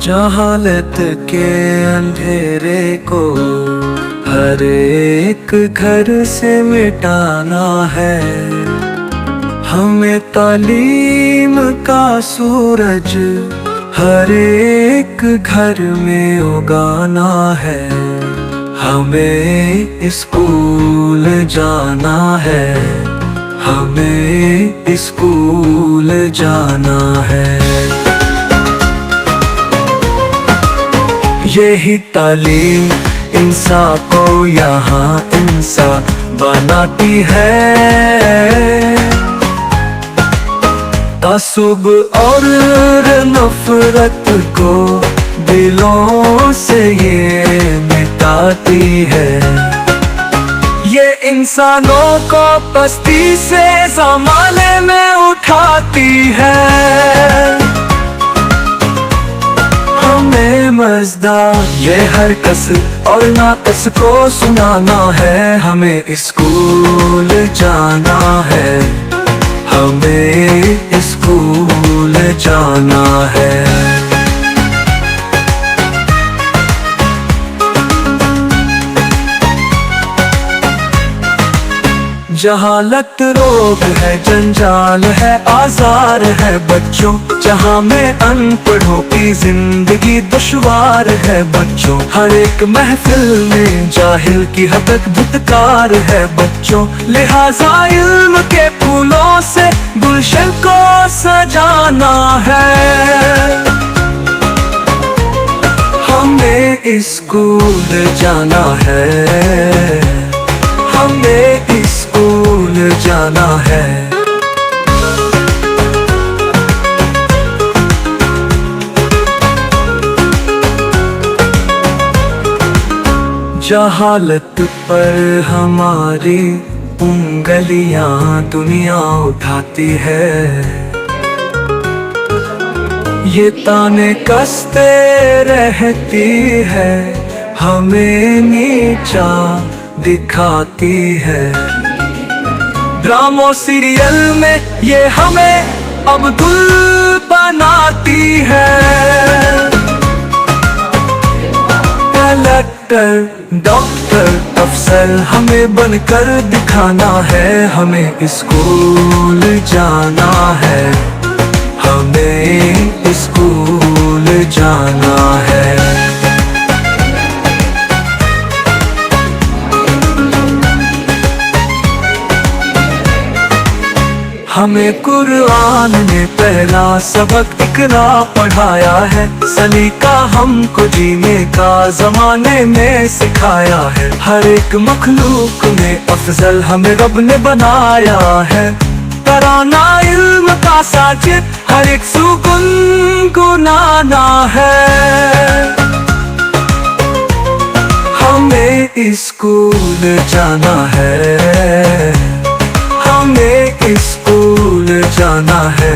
जहालत के अंधेरे को हर एक घर से मिटाना है। हमें तालीम का सूरज हर एक घर में उगाना है। हमें स्कूल जाना है, हमें स्कूल जाना है। यही तालीम इंसान को यहाँ इंसान बनाती है। तासुब और नफरत को दिलों से ये मिटाती है। ये इंसानों को पस्ती से ज़माने में उठाती है। हमें मज़दार ये हर कस और नाकस को सुनाना है। हमें स्कूल जाना है, हमें स्कूल जाना है। जहालत रोग है, जंजाल है, आजार है बच्चों। जहाँ में अनपढ़ों की जिंदगी दुश्वार है बच्चों। हर एक महफिल में जाहिल की हदक धुतकार है बच्चों। लिहाजा इल्म के फूलों से गुलशन को सजाना है। हमें स्कूल जाना है, हमें स्कूल जाना है। जहालत पर हमारी उंगलियां दुनिया उठाती है। ये ताने कसते रहती है, हमें नीचा दिखाती है। ड्रामों सीरियल में ये हमें अब्दुल बनाती है। कलेक्टर डॉक्टर अफसर हमें बनकर दिखाना है। हमें स्कूल जाना है, हमें स्कूल जाना है। हमें कुरान ने पहला सबक इकरा पढ़ाया है। सलीका हमको जीने का जमाने में सिखाया है। हर एक मखलूक में अफजल हमें रब ने बनाया है। तराना इल्म का साजिद हर एक सुकुन गुनाना है। हमें स्कूल जाना है, हमें स्कूल जाना है।